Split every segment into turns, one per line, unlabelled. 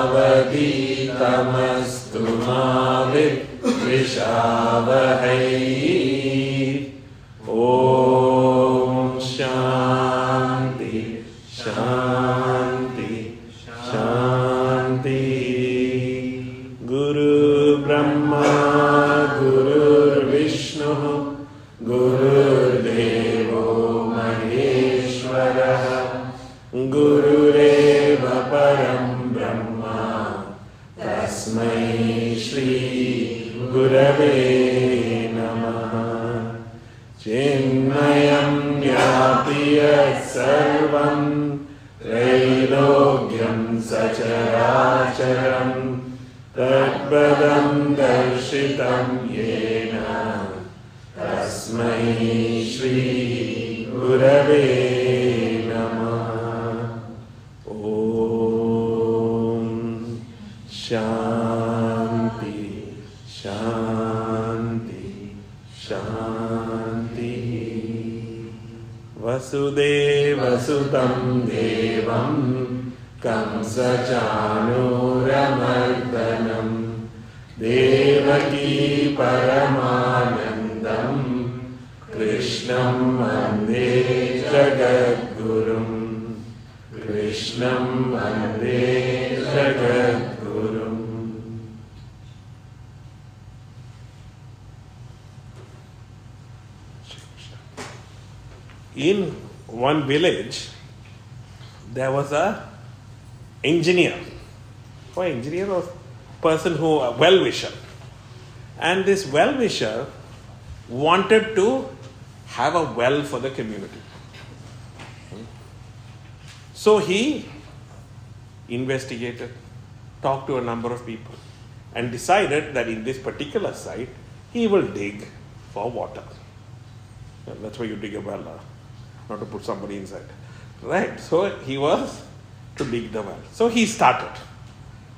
Navaditamastu Mavitvishavahai. Om Shanti, Shanti, Shanti. Guru Brahma, Guru Vishnu, Guru Devo Maheshwara, Guru Reva Param Brahma, Tasmai Shri Gurave Namaha. Chinmayam Yati Yat Sarvam Trailogyam Sacharacharam Tadbadam Darshitam Yena Tasmai Shri Gurave Namaha. Om Shanti, Shanti, Shanti. Vasudeva Sutam Devam Kamsachanuramardhanam Devaki Paramanandam Krishnam Vande Jagadgurum. Krishnam Vande Jagadgurum. In one village, there was a engineer. Or engineer or person who, a well-wisher. And this well-wisher wanted to have a well for the community. So he investigated, talked to a number of people, and decided that in this particular site, he will dig for water. That's why you dig a well, not to put somebody inside. Right? So he was to dig the well. So he started.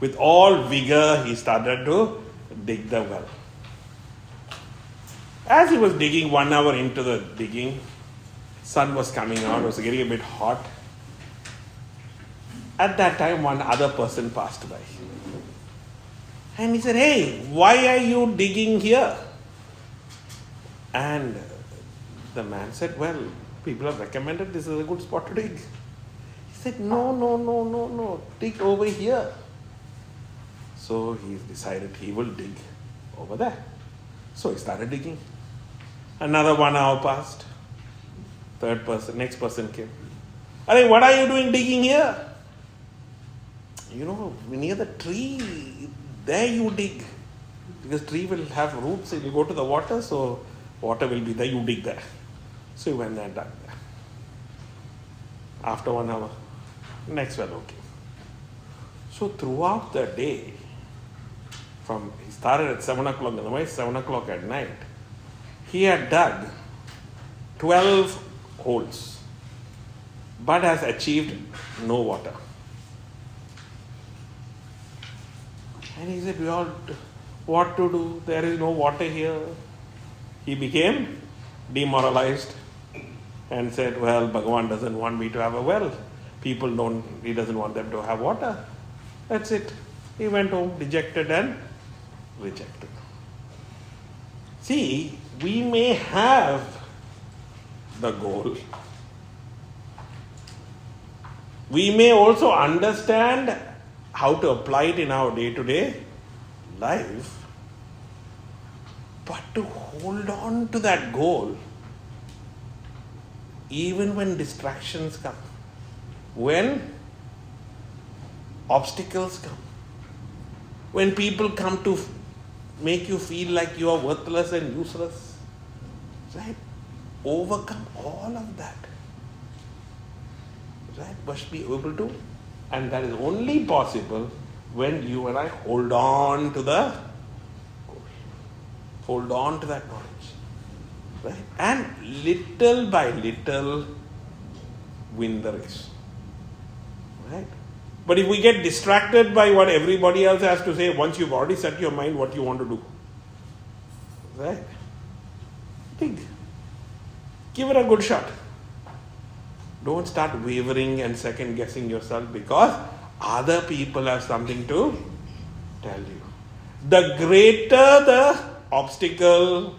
With all vigor, he started to dig the well. As he was digging, 1 hour into the digging, sun was coming out, it was getting a bit hot. At that time, one other person passed by. And he said, "Hey, why are you digging here?" And the man said, "Well, people have recommended this is a good spot to dig." He said, No, dig over here. So he decided he will dig over there. So he started digging. Another 1 hour passed. Next person came. "Arey, what are you doing digging here?" Near the tree, there you dig. Because tree will have roots, it will go to the water, so water will be there, you dig there. So he went there and dug there. After 1 hour, next fellow came. So throughout the day, he started at 7 o'clock in the morning, 7 o'clock at night, he had dug 12 holes, but has achieved no water. And he said, what to do? There is no water here. He became demoralized and said, "Well, Bhagavan doesn't want me to have a well. He doesn't want them to have water." That's it. He went home dejected and rejected. See, we may have the goal. We may also understand how to apply it in our day-to-day life, but to hold on to that goal, even when distractions come, when obstacles come, when people come to make you feel like you are worthless and useless, right? Overcome all of that. Right? Must be able to. And that is only possible when you and I hold on to the goal. Hold on to that knowledge. Right? And little by little win the race. Right? But if we get distracted by what everybody else has to say, once you've already set your mind what you want to do, right? Think. Give it a good shot. Don't start wavering and second guessing yourself because other people have something to tell you. The greater the obstacle,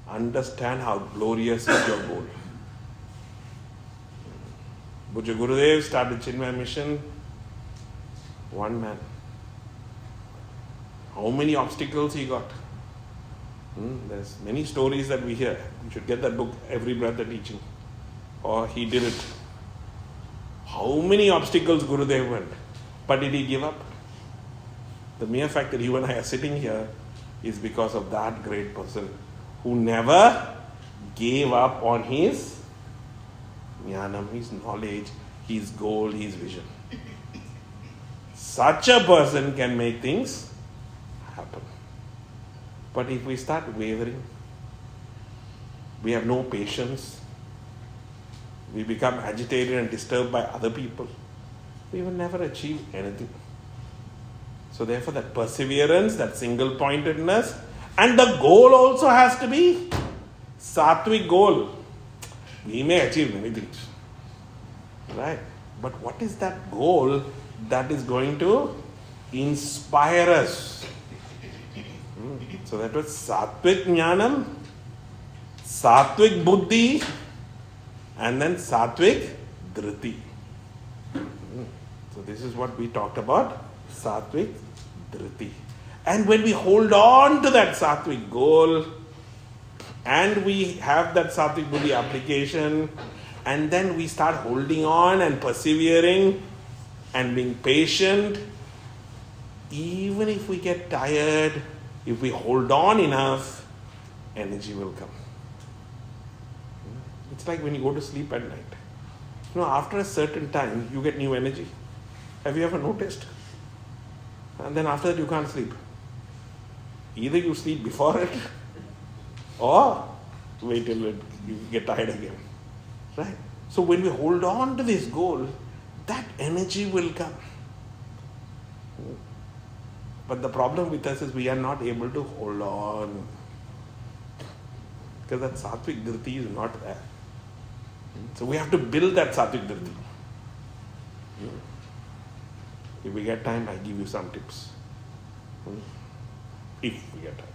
understand how glorious is your goal. Bhuja Gurudev started Chinmaya mission, one man. How many obstacles he got? There's many stories that we hear. You should get that book, Every Breath a Teaching. Or he did it. How many obstacles Gurudev went? But did he give up? The mere fact that you and I are sitting here is because of that great person who never gave up on his jnanam, his knowledge, his goal, his vision. Such a person can make things happen. But if we start wavering, we have no patience, we become agitated and disturbed by other people, we will never achieve anything. So therefore that perseverance, that single-pointedness, and the goal also has to be sattvic goal. We may achieve many things, right? But what is that goal that is going to inspire us? So that was sattvic jnanam, sattvic buddhi, and then sattvic dhriti. So this is what we talked about, sattvic dhriti. And when we hold on to that sattvic goal, and we have that sattvic buddhi application, and then we start holding on and persevering and being patient, even if we get tired, if we hold on enough, energy will come. It's like when you go to sleep at night. After a certain time, you get new energy. Have you ever noticed? And then after that, you can't sleep. Either you sleep before it, or wait till you get tired again. Right? So when we hold on to this goal, that energy will come. But the problem with us is we are not able to hold on. Because that sattvic dhriti is not there. So we have to build that sattvic dhriti. If we get time, I give you some tips. If we get time.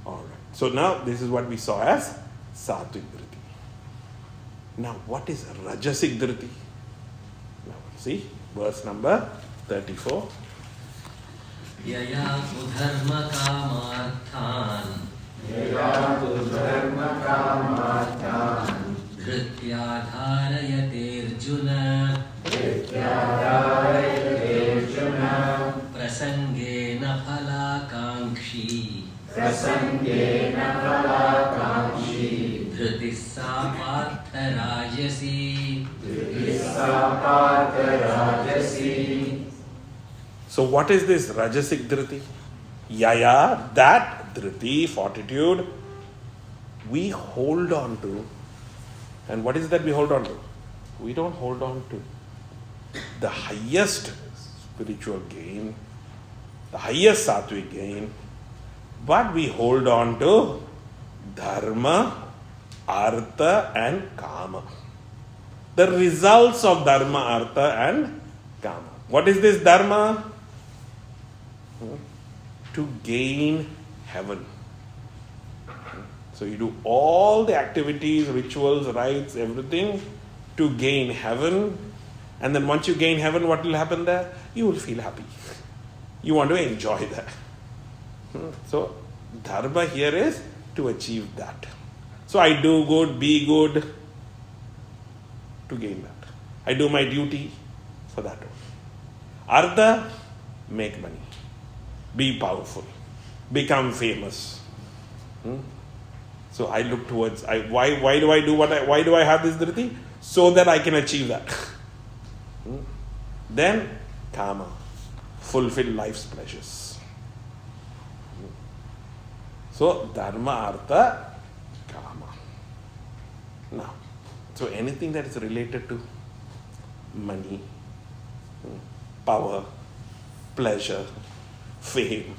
Alright. So now this is what we saw as sattvic dhriti. Now what is rajasic dhriti? Now see, verse number 34.
Yaya udharma kamarthan dhritya dharayate Arjuna prasangena phalakankshi dhritissa partha-rajasi.
So what is this rajasic dhriti? Yaya, that dhriti, fortitude, we hold on to. And what is that we hold on to? We don't hold on to the highest spiritual gain, the highest sattvic gain, but we hold on to dharma, artha and kama. The results of dharma, artha and kama. What is this dharma? To gain heaven. So you do all the activities, rituals, rites, everything to gain heaven. And then once you gain heaven, what will happen there? You will feel happy. You want to enjoy that. So dharma here is to achieve that. So I do good, be good to gain that. I do my duty for that only. Artha, make money. Be powerful. Become famous. So I look towards, why do I do why do I have this dhriti? So that I can achieve that. Then, kama, fulfill life's pleasures. So, dharma, artha, kama. Now, so anything that is related to money, power, pleasure, fame,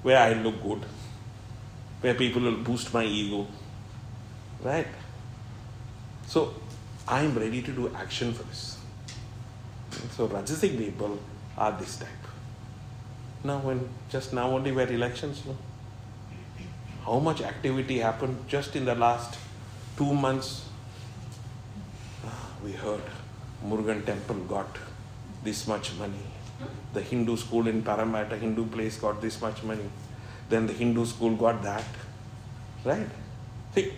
where I look good, where people will boost my ego, right? So, I am ready to do action for this. So Rajasic people are this type. Now just now only were elections, no? How much activity happened just in the last 2 months? We heard Murugan temple got this much money. The Hindu school in Parramatta, Hindu place got this much money. Then the Hindu school got that. Right? See,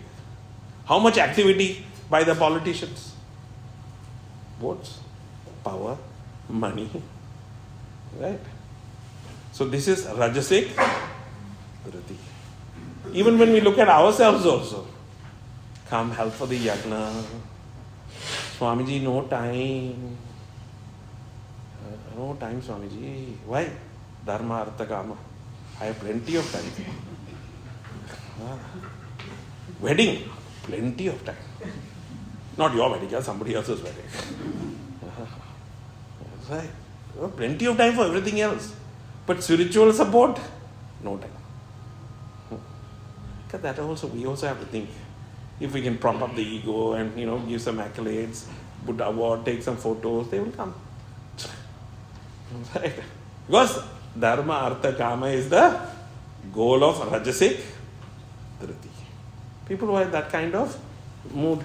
how much activity by the politicians? Votes, power, money. Right? So this is Rajasic Vritti. Even when we look at ourselves also, come help for the Yagna. Swamiji, no time. No time, Swamiji. Why? Dharma, Artha, Kama. I have plenty of time. Wedding, plenty of time. Not your wedding, somebody else's wedding. Right. Plenty of time for everything else. But spiritual support, no time. Because that also, we also have to think. If we can prop up the ego and, give some accolades, put award, take some photos, they will come. Right? Because Dharma, Artha, Kama is the goal of Rajasic Vritti. People who have that kind of mood.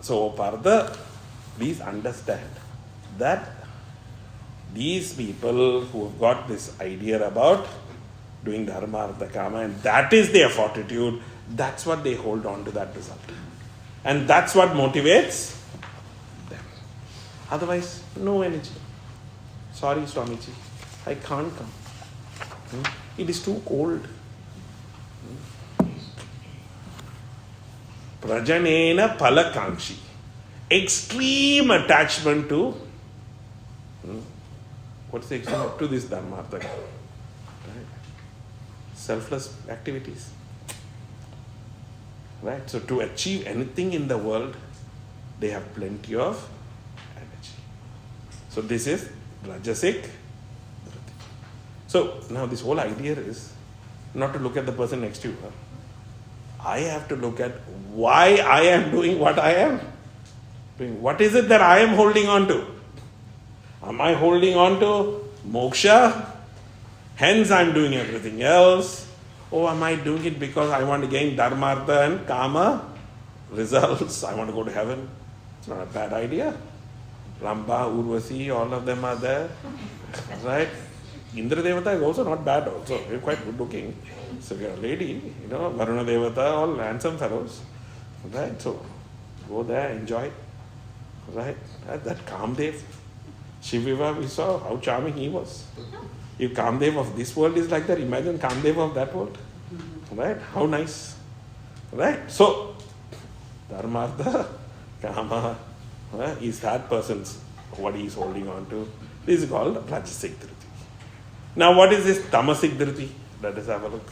So, Partha, please understand that these people who have got this idea about doing Dharma, Artha, Kama, and that is their fortitude, that's what they hold on to that result. And that's what motivates them. Otherwise, no energy. Sorry, Swamiji, I can't come. It is too cold. Prajanena palakankshi. Extreme attachment to what's the extreme? To this Dharma, Artha, Kama. Right? Selfless activities. Right? So to achieve anything in the world, they have plenty of energy. So this is Rajasic Vritti. So now this whole idea is not to look at the person next to you. I have to look at why I am doing what I am doing. What is it that I am holding on to? Am I holding on to moksha? Hence I am doing everything else. Or am I doing it because I want to gain dharma, artha and kama results? I want to go to heaven. It's not a bad idea. Ramba, Urvasi, all of them are there. Right? Indra Devata is also not bad also. They're quite good looking. So if you're a lady, Varuna Devata, all handsome fellows. Right? So go there, enjoy. Right? That Kamdev, Shiviva, we saw how charming he was. If Kamdev of this world is like that, imagine Kamdev of that world. Right? How nice. Right? So, Dharmartha, Kama, is that person's what he is holding on to. This is called Rajasic Vritti. Now, what is this Tamasic Vritti? Let us have a look.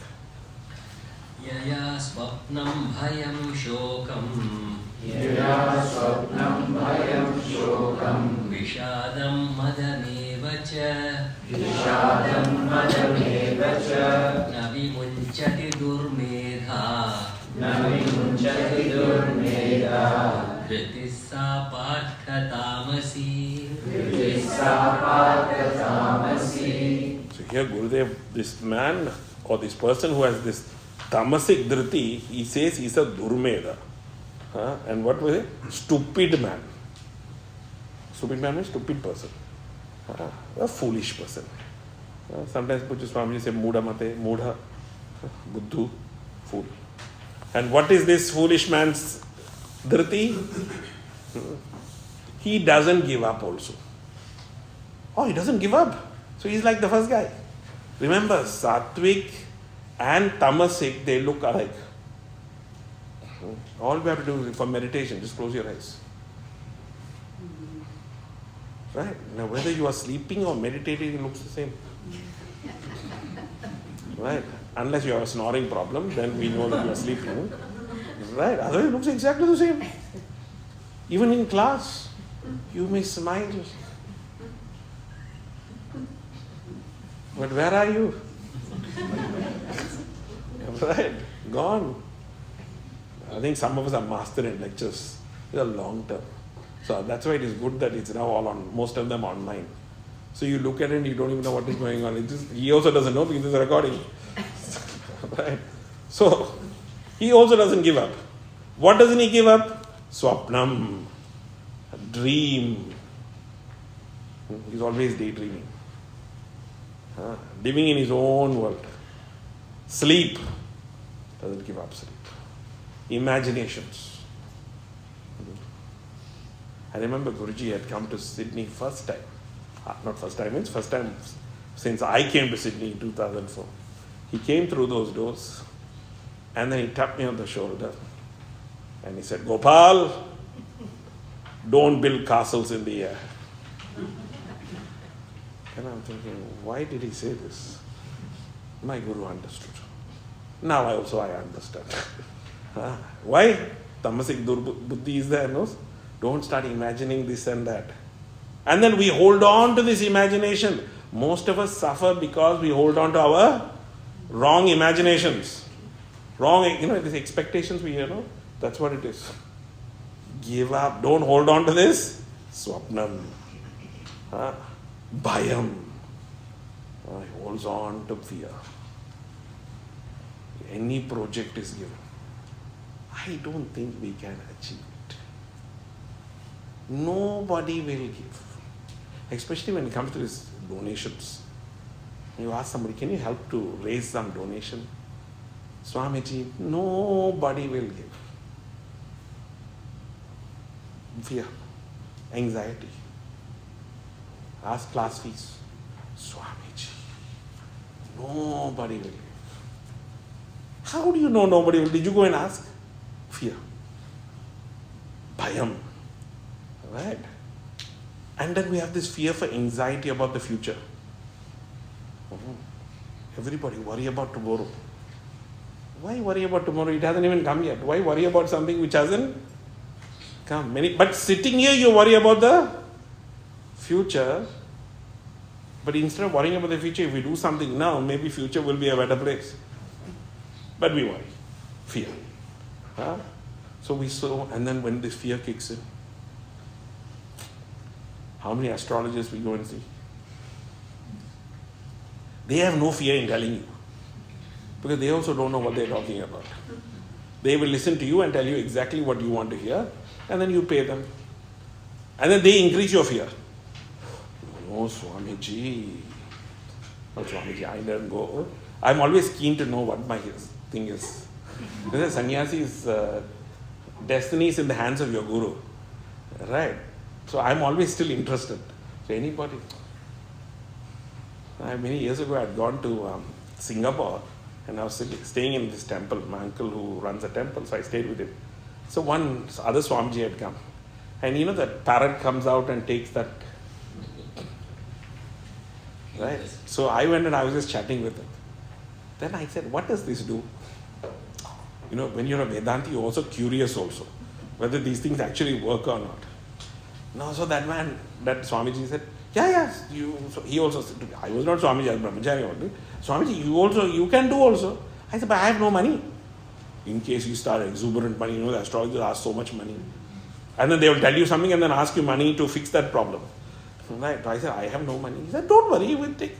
Yaya swapnam bhayam shokam.
Yaya swapnam bhayam shokam.
Vishadam madameva cha.
Vishadam madameva cha.
Navimunchati durmedha.
Navimunchati durmedha.
Vritissa partha tamasi.
Vritissa partha tamasi.
So here Gurudev, this man or this person who has this Tamasic Vritti, he says he's a Durmeda. And what was it? Stupid man. Stupid man means stupid person. A foolish person. Sometimes Swamiji say Muda Mate, Mudha, Buddhu, fool. And what is this foolish man's Vritti? He doesn't give up also. Oh, he doesn't give up. So he's like the first guy. Remember, Sattvic and Tamasic, they look alike. All we have to do is for meditation, just close your eyes. Right? Now, whether you are sleeping or meditating, it looks the same. Right? Unless you have a snoring problem, then we know that you are sleeping. Right? Otherwise, it looks exactly the same. Even in class, you may smile. But where are you? Right? Gone. I think some of us are master in lectures. It's a long term. So that's why it is good that it's now all on, most of them online. So you look at it and you don't even know what is going on. He also doesn't know because it's a recording. Right? So he also doesn't give up. What doesn't he give up? Swapnam, a dream. He's always daydreaming. Living in his own world. Sleep. Doesn't give up sleep. Imaginations. I remember Guruji had come to Sydney first time. Not first time, it's first time since I came to Sydney in 2004. He came through those doors and then he tapped me on the shoulder and he said, Gopal, don't build castles in the air. And I'm thinking, why did he say this? My Guru understood. Now I understand. Why? Tamasic buddhi is there, no? Don't start imagining this and that. And then we hold on to this imagination. Most of us suffer because we hold on to our wrong imaginations. Wrong, these expectations we hear, no? That's what it is. Give up. Don't hold on to this. Swapnam. Bhayam. He holds on to fear. Any project is given. I don't think we can achieve it. Nobody will give. Especially when it comes to these donations. You ask somebody, can you help to raise some donation? Swamiji, nobody will give. Fear, anxiety. Ask class fees. Swamiji, nobody will give. How do you know nobody will? Did you go and ask? Fear. Bhayam. Right? And then we have this fear for anxiety about the future. Everybody worry about tomorrow. Why worry about tomorrow? It hasn't even come yet. Why worry about something which hasn't come? But sitting here you worry about the future. But instead of worrying about the future, if we do something now, maybe future will be a better place. But we worry. Fear. So and then when this fear kicks in, how many astrologers we go and see? They have no fear in telling you. Because they also don't know what they're talking about. They will listen to you and tell you exactly what you want to hear, and then you pay them. And then they increase your fear. No, Swamiji. No, Swamiji, I never go. I'm always keen to know what my thing is. Because sannyasi's destiny is in the hands of your guru. Right? So I'm always still interested. So anybody. Many years ago I had gone to Singapore and I was staying in this temple. My uncle who runs a temple, so I stayed with him. So one other Swamiji had come. And that parrot comes out and takes that. Right? So I went and I was just chatting with him. Then I said, what does this do? When you're a Vedanti, you're also curious also. Whether these things actually work or not. No, so that Swamiji said, yes. So he also said to me, I was not Swamiji, I was Brahmachari only. Swamiji, you can do also. I said, but I have no money. In case you start exuberant money, the astrologers ask so much money. And then they will tell you something and then ask you money to fix that problem. Right? I said, I have no money. He said, don't worry, we'll take it.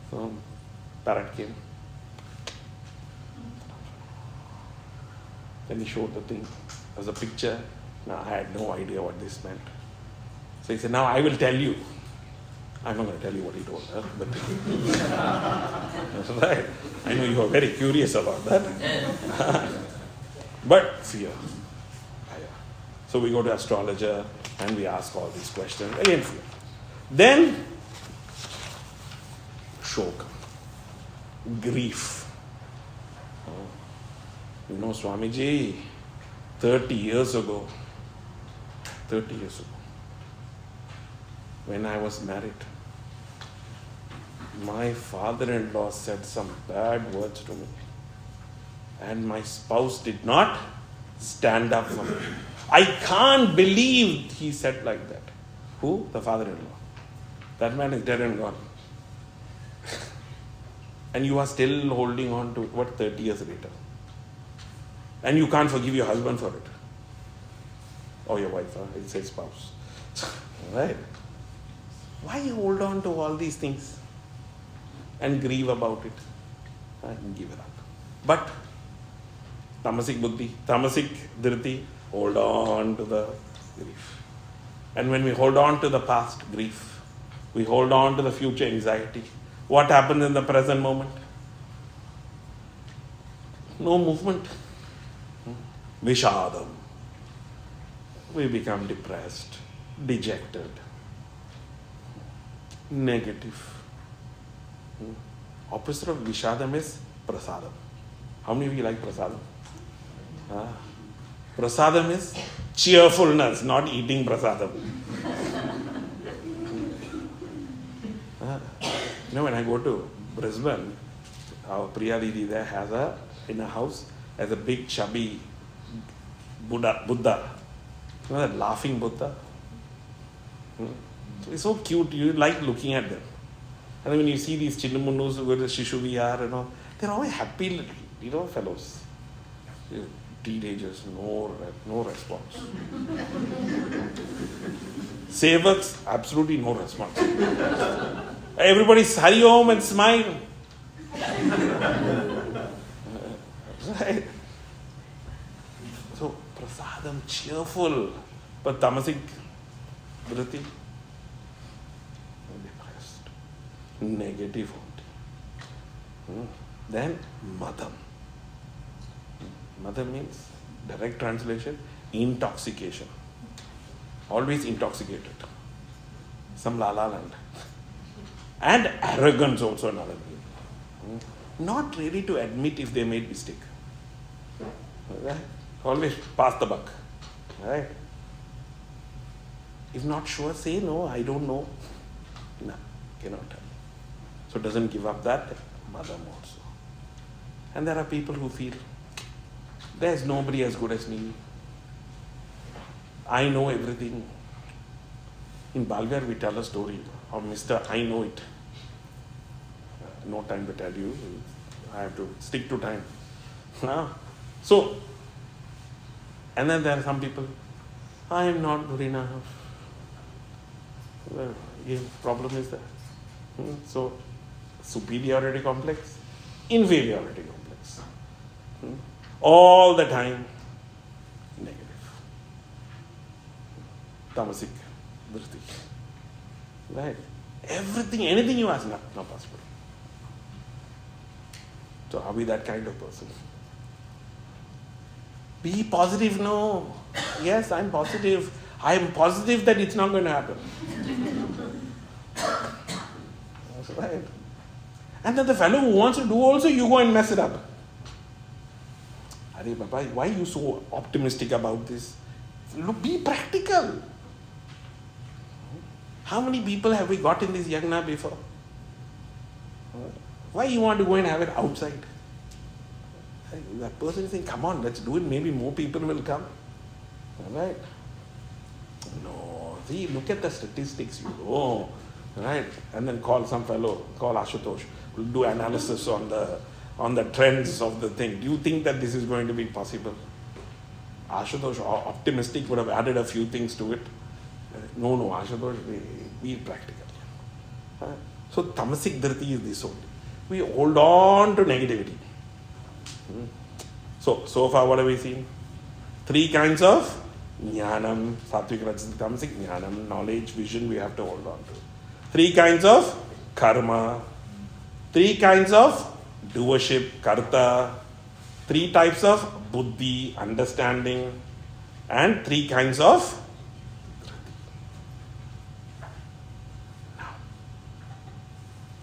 So, parrot came. Then he showed the thing. There was a picture. Now, I had no idea what this meant. So he said, now I will tell you. I'm not going to tell you what he told her. But that's right. I know you are very curious about that. But fear. So we go to astrologer and we ask all these questions. Again, fear. Then, shock. Grief. Swamiji, 30 years ago, when I was married, my father-in-law said some bad words to me. And my spouse did not stand up for me. I can't believe he said like that. Who? The father-in-law. That man is dead and gone. And you are still holding on to it, 30 years later? And you can't forgive your husband for it. Or your wife, it says spouse. Right? Why you hold on to all these things and grieve about it? And give it up. But tamasic buddhi, tamasic dhriti, hold on to the grief. And when we hold on to the past grief, we hold on to the future anxiety. What happens in the present moment? No movement. Vishadam. We become depressed, dejected, negative. Opposite of Vishadam is Prasadam. How many of you like Prasadam? Prasadam is cheerfulness, not eating Prasadam. When I go to Brisbane, our Priya Didi there has in a house, has a big chubby Buddha. You know that laughing Buddha? So it's so cute, you like looking at them. And then when you see these Chinnamunus who go to Shishu Vihar, they're always happy little, fellows. Teenagers, no response. Sevaks, absolutely no response. Everybody hurry home and smile. Right? So, prasadam, cheerful. But tamasic vritti, depressed, negative only. Then madam. Madam means, direct translation, intoxication. Always intoxicated. Some la-la land. And arrogance also another thing. Not ready to admit if they made mistake. Right? Always pass the buck. Right? If not sure, say no, I don't know. No, cannot tell. So doesn't give up that madam also. And there are people who feel, there's nobody as good as me. I know everything. In Balviar we tell a story of Mr. I Know It. No time to tell you. I have to stick to time. So, and then there are some people, I am not good enough. Well, problem is that. So, superiority complex, inferiority complex. All the time, negative. Tamasic vritti. Right? Everything, anything you ask, not possible. So are we that kind of person? Be positive, no. Yes, I'm positive. I am positive that it's not going to happen. That's right. And then the fellow who wants to do also, you go and mess it up. Arey Baba, why are you so optimistic about this? Look, be practical. How many people have we got in this Yagna before? Why you want to go and have it outside? That person is saying, come on, let's do it. Maybe more people will come. Right? No. See, look at the statistics. Right? And then call some fellow, call Ashutosh. We'll do analysis on the trends of the thing. Do you think that this is going to be possible? Ashutosh, optimistic, would have added a few things to it. No, Ashutosh, be practical. So, tamasic dhriti is this only. We hold on to negativity. So far what have we seen? 3 kinds of Gnanam, Sattvic, Rajasic, Tamasic, Gnanam, knowledge, vision we have to hold on to. 3 kinds of karma. 3 kinds of doership, karta. 3 types of buddhi, understanding. And 3 kinds of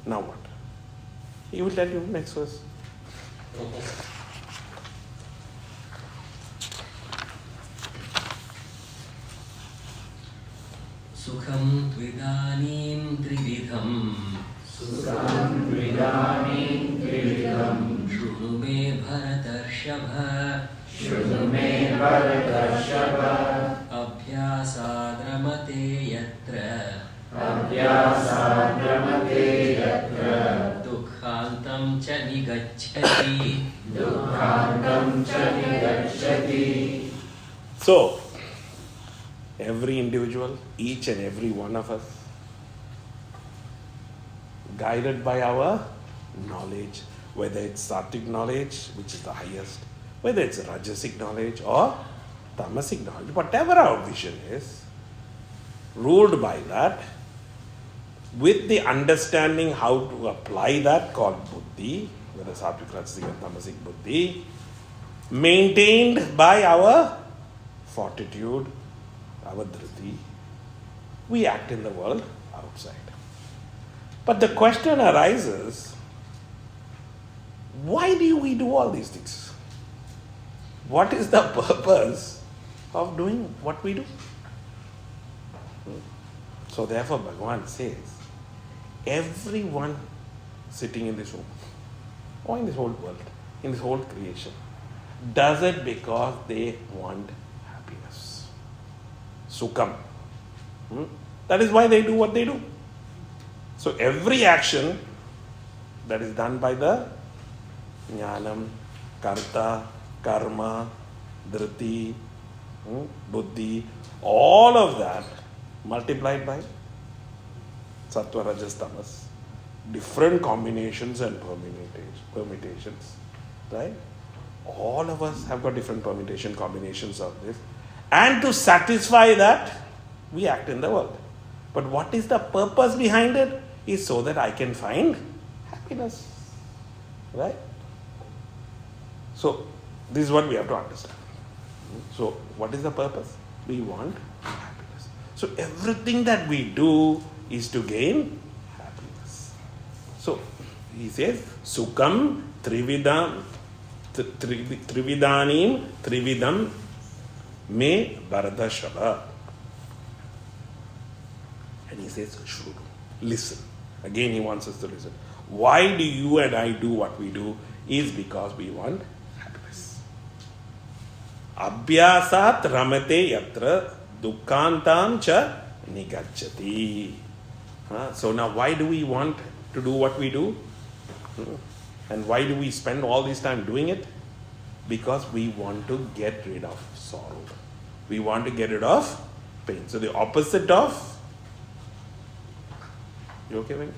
now what? He will tell you next verse.
Sukham tvidanim trividham.
Sukham tvidanim trividham.
Shrunu me bharatarshava.
Shrunu me bharatarshava.
Abhyasadramate yatra.
Abhyasadramate yatra.
Dukhantam cha nigacchati.
Dukhantam cha nigacchati.
So, every individual, each and every one of us, guided by our knowledge, whether it's sattvic knowledge, which is the highest, whether it's rajasic knowledge or tamasic knowledge, whatever our vision is, ruled by that, with the understanding how to apply that called buddhi, whether sattvic, rajasic and tamasic buddhi, maintained by our fortitude, our dhriti, we act in the world outside. But the question arises, why do we do all these things? What is the purpose of doing what we do? So therefore Bhagavan says, everyone sitting in this room, or in this whole world, in this whole creation, does it because they want happiness. Sukham. That is why they do what they do. So every action that is done by the Jnanam, Karta, Karma, Dhriti, Buddhi, all of that multiplied by Sattva, Rajas, Tamas, different combinations and permutations, right? All of us have got different permutation combinations of this. And to satisfy that, we act in the world. But what is the purpose behind it? Is so that I can find happiness. Right? So, this is what we have to understand. So, what is the purpose? We want happiness. So, everything that we do is to gain happiness. So, he says, Sukham Trividanim Trividam Me Bharadashava. And he says, Shrudu. Listen. Again, he wants us to listen. Why do you and I do what we do? Is because we want happiness. Abhyasat ramate yatra dukkantam cha nigacchati. So now why do we want to do what we do? And why do we spend all this time doing it? Because we want to get rid of sorrow. We want to get rid of pain. So the opposite of... You okay, Venkat?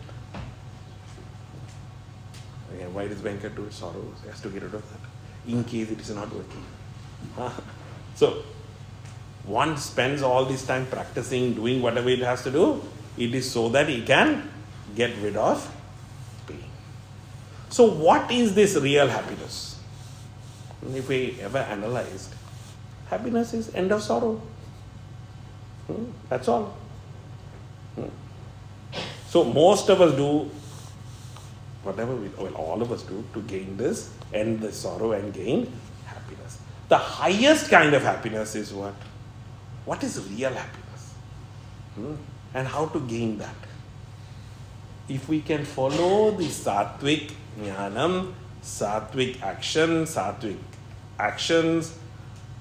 Again, why does Venkat do sorrow? He has to get rid of that. In case it is not working. So, one spends all this time practicing, doing whatever it has to do. It is so that he can get rid of pain. So, what is this real happiness? If we ever analyzed, happiness is end of sorrow. That's all. So most of us do whatever all of us do to gain this, end the sorrow and gain happiness. The highest kind of happiness is what? What is real happiness? And how to gain that? If we can follow the sattvic jnanam, sattvic actions,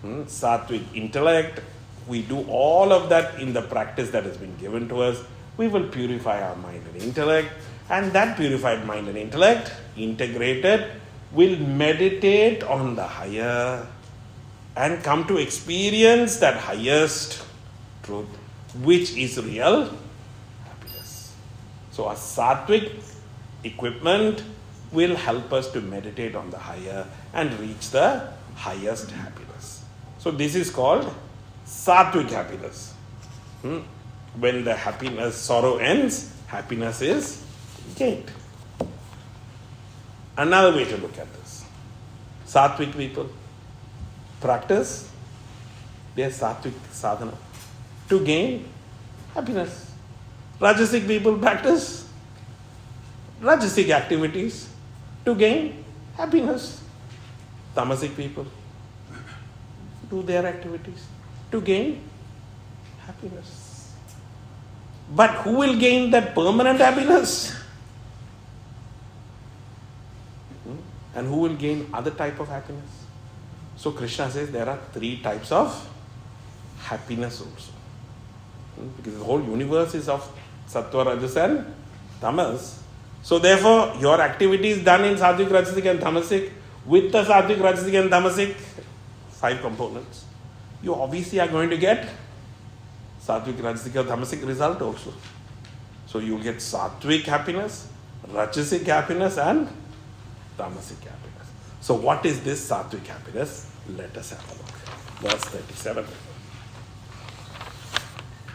sattvic intellect, we do all of that in the practice that has been given to us, we will purify our mind and intellect, and that purified mind and intellect, integrated, will meditate on the higher and come to experience that highest truth, which is real happiness. So a sattvic equipment will help us to meditate on the higher and reach the highest happiness. So this is called sattvic happiness. When the happiness, sorrow ends, happiness is gained. Another way to look at this. Sattvic people practice their sattvic sadhana to gain happiness. Rajasic people practice rajasic activities to gain happiness. Tamasic people do their activities to gain happiness. But who will gain that permanent happiness? And who will gain other type of happiness? So Krishna says there are 3 types of happiness also. Because the whole universe is of sattva, rajas and tamas. So therefore your activity is done in sattvic, rajasic and tamasic. With the sattvic, rajasic and tamasic 5 components, you obviously are going to get Sattvic, Rajasic, Tamasic result also. So you get Sattvic happiness, Rajasic happiness and Tamasic happiness. So what is this Sattvic happiness? Let us have a look. Verse 37.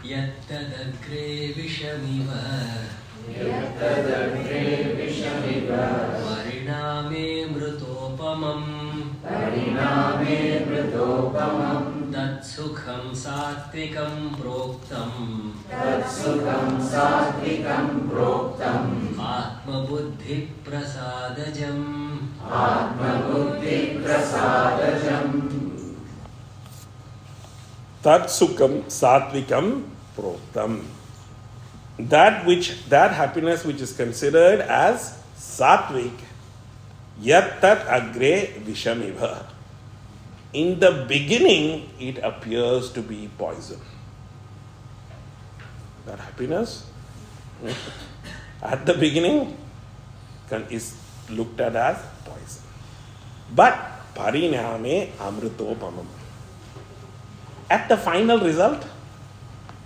Yattadagre vishamiva
Yattadagre vishamiva
Pariname mrutopamam
Pariname mrutopamam
Tatsukham satvikam proktam
Tatsukham satvikam proktam
Atma buddhi prasadajam
Atma buddhi prasadajam
Tat Sukham Satvikam Proktam. That happiness which is considered as Sattvic, Yat Tat Agre Vishamiva. In the beginning, it appears to be poison. That happiness, at the beginning, is looked at as poison. But Pariname Amritopamam. At the final result,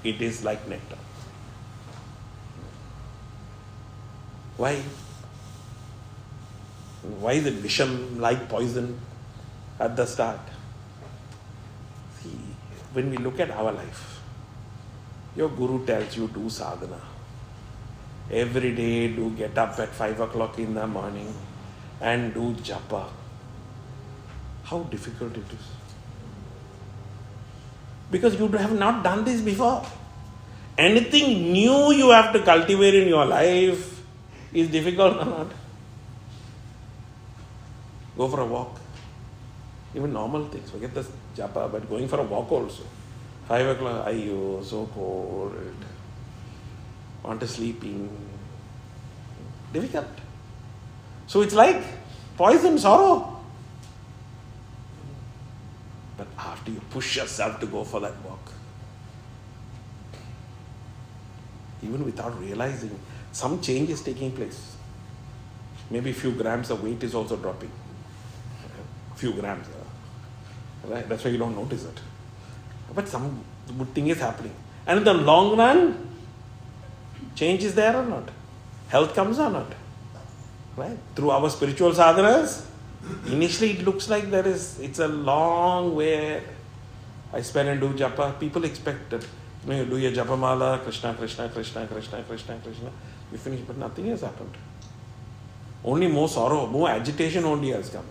it is like nectar. Why? Why is it Visham like poison at the start? See, when we look at our life, your guru tells you do sadhana. Every day do get up at 5 o'clock in the morning and do japa. How difficult it is. Because you have not done this before. Anything new you have to cultivate in your life is difficult or not. Go for a walk. Even normal things. Forget the japa, but going for a walk also. 5 o'clock, ayyo, so cold. Want to sleeping. Difficult. So it's like poison, sorrow. But after you push yourself to go for that walk, even without realizing, some change is taking place. Maybe a few grams of weight is also dropping. A few grams. Right? That's why you don't notice it. But some good thing is happening. And in the long run, change is there or not? Health comes or not? Right? Through our spiritual sadhanas, initially it looks like it's a long way. I spend and do japa. People expect that you do your japa mala, Krishna, Krishna, Krishna, Krishna, Krishna, Krishna. You finish, but nothing has happened. Only more sorrow, more agitation only has come.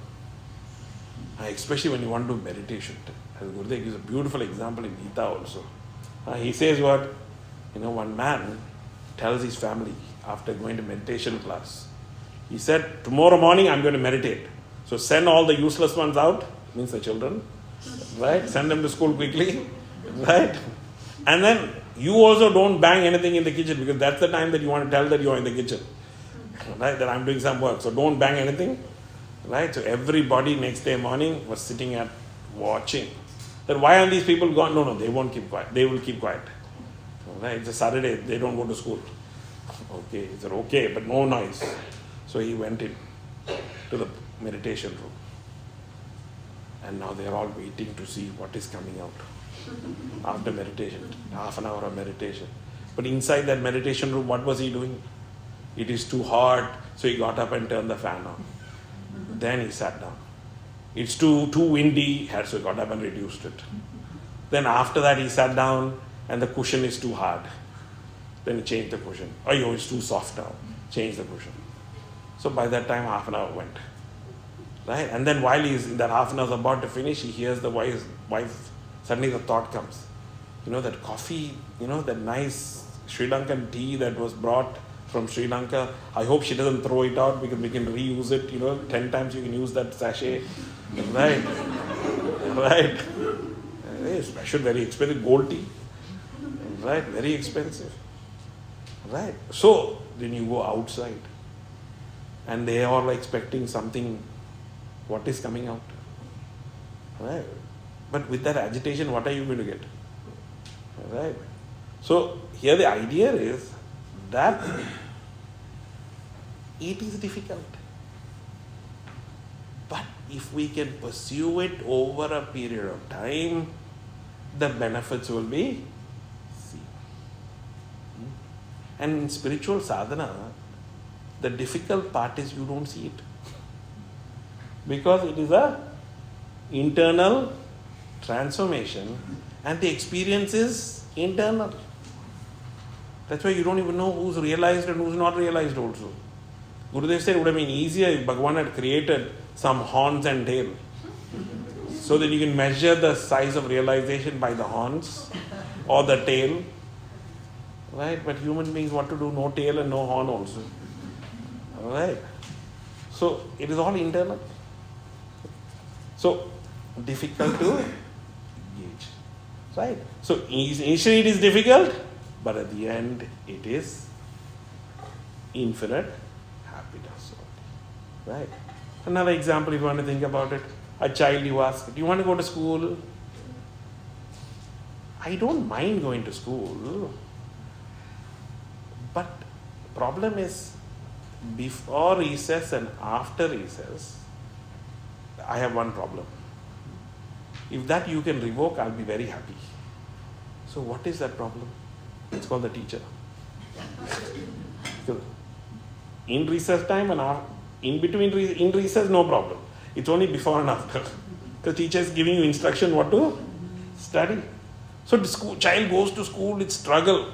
Especially when you want to do meditation. As Gurudev gives a beautiful example in Geeta also. He says what? One man tells his family after going to meditation class. He said, tomorrow morning I'm going to meditate. So send all the useless ones out, means the children, right? Send them to school quickly, right? And then you also don't bang anything in the kitchen because that's the time that you want to tell that you're in the kitchen, right? That I'm doing some work. So don't bang anything, right? So everybody next day morning was sitting at watching. Then why are these people gone? No, they won't keep quiet. They will keep quiet, right? It's a Saturday. They don't go to school. Okay, he said, okay, but no noise. So he went in to the meditation room. And now they are all waiting to see what is coming out after meditation. Half an hour of meditation. But inside that meditation room, what was he doing? It is too hot, so he got up and turned the fan on. Then he sat down. It's too windy, so he got up and reduced it. Then after that he sat down and the cushion is too hard. Then he changed the cushion. Oh, it's too soft now. Change the cushion. So by that time, half an hour went. Right? And then while he's in that half an hour about to finish, he hears the wife, suddenly the thought comes. That coffee, that nice Sri Lankan tea that was brought from Sri Lanka, I hope she doesn't throw it out because we can reuse it, 10 times you can use that sachet. Right? Right? It's special, very expensive, gold tea. Right? Very expensive. Right? So, then you go outside. And they are all expecting something, what is coming out? Right? But with that agitation, what are you going to get? Right? So, here the idea is that it is difficult. But if we can pursue it over a period of time, the benefits will be And in spiritual sadhana, the difficult part is you don't see it. Because it is a internal transformation and the experience is internal. That's why you don't even know who's realized and who's not realized also. Gurudev said it would have been easier if Bhagavan had created some horns and tail. So that you can measure the size of realization by the horns or the tail. Right? But human beings want to do no tail and no horn also. Right? So it is all internal. So difficult to gauge. Right? So initially it is difficult, but at the end it is infinite happiness. Right? Another example, if you want to think about it, a child you ask, do you want to go to school? I don't mind going to school. But the problem is, before recess and after recess, I have one problem. If that you can revoke, I'll be very happy. So what is that problem? It's called the teacher. In recess time and in between, in recess, no problem. It's only before and after. The teacher is giving you instruction what to study. So the child goes to school, it's struggle.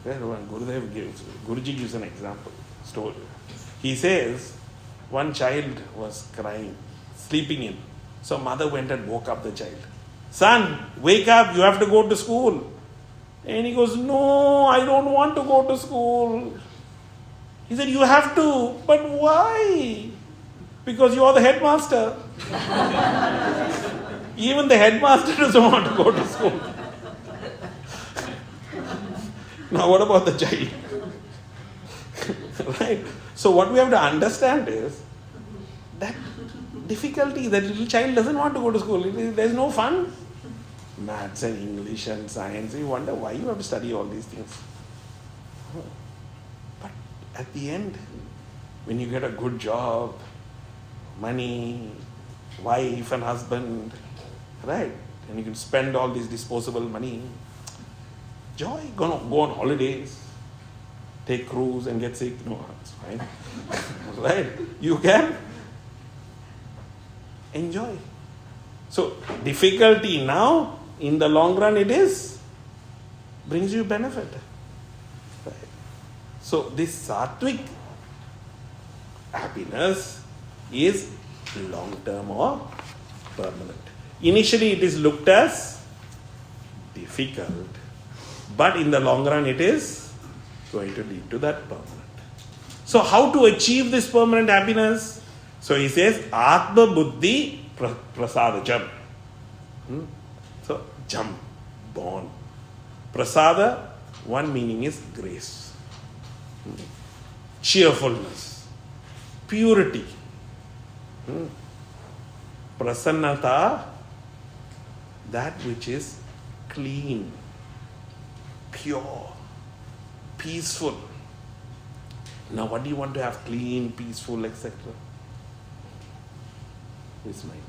Guruji gives an example, story. He says, one child was crying, sleeping in. So mother went and woke up the child. Son, wake up, you have to go to school. And he goes, no, I don't want to go to school. He said, you have to, but why? Because you are the headmaster. Even the headmaster doesn't want to go to school. Now what about the child? Right? So what we have to understand is that difficulty, that little child doesn't want to go to school. There's no fun. Maths and English and science, you wonder why you have to study all these things. But at the end, when you get a good job, money, wife and husband, right? And you can spend all this disposable money, joy, go on holidays, take cruise and get sick. No, that's fine. Right? You can enjoy. So difficulty now, in the long run it brings you benefit. Right? So this sattvic happiness is long-term or permanent. Initially it is looked as difficult, but in the long run it is going to lead to that permanent. So how to achieve this permanent happiness? So he says, Atma Buddhi Prasadajam. So, jam, born. Prasada, one meaning is grace, cheerfulness, purity. Prasannata, that which is clean, pure, peaceful. Now, what do you want to have clean, peaceful, etc.? This mind.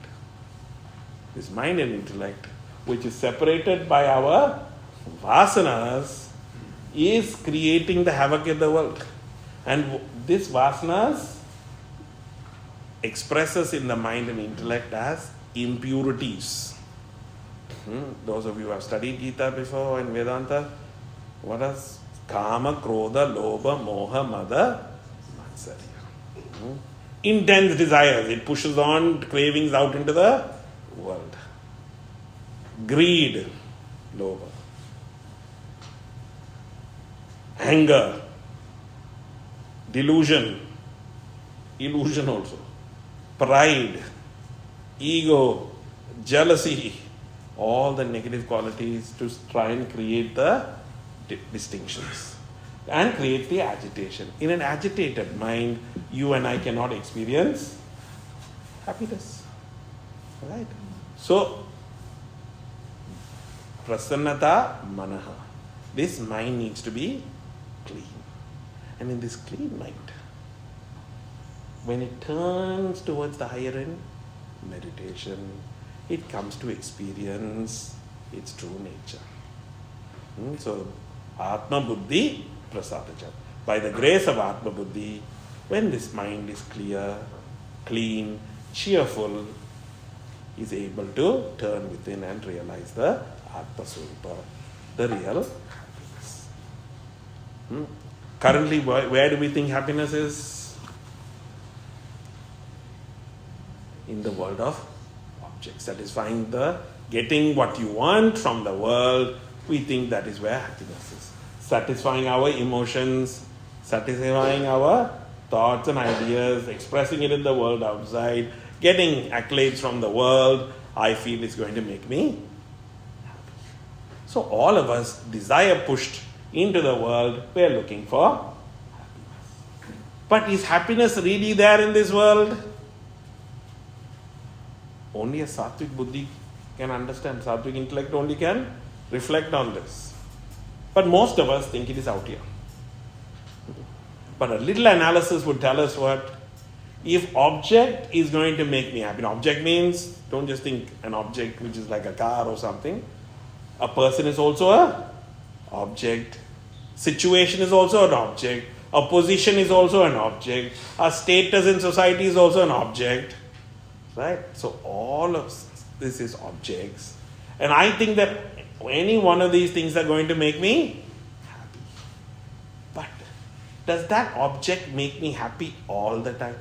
This mind and intellect, which is separated by our vasanas, is creating the havoc in the world. And this vasanas expresses in the mind and intellect as impurities. Those of you who have studied Geeta before and Vedanta, what is Kama, Krodha, Lobha, Moha, Mada, Matsarya? Intense desires. It pushes on cravings out into the world. Greed, Lobha. Anger, delusion, illusion also. Pride, ego, jealousy, all the negative qualities to try and create the distinctions and create the agitation. In an agitated mind, you and I cannot experience happiness. Right? So, prasannata manaha. This mind needs to be clean. And in this clean mind, when it turns towards the higher end, meditation, it comes to experience its true nature. So, Atma Buddhi Prasadajam. By the grace of Atma Buddhi, when this mind is clear, clean, cheerful, is able to turn within and realize the Atma Swarupa, the real happiness. Currently, where do we think happiness is? In the world of objects. Satisfying getting what you want from the world, we think that is where happiness is. Satisfying our emotions, satisfying our thoughts and ideas, expressing it in the world outside, getting accolades from the world, I feel is going to make me happy. So all of us, desire pushed into the world, we are looking for happiness. But is happiness really there in this world? Only a sattvic buddhi can understand. Sattvic intellect only can reflect on this. But most of us think it is out here. But a little analysis would tell us what? If object is going to make me happy. An object means, don't just think an object which is like a car or something. A person is also an object. Situation is also an object. A position is also an object. A status in society is also an object. Right? So all of this is objects. And I think that any one of these things are going to make me happy. But does that object make me happy all the time?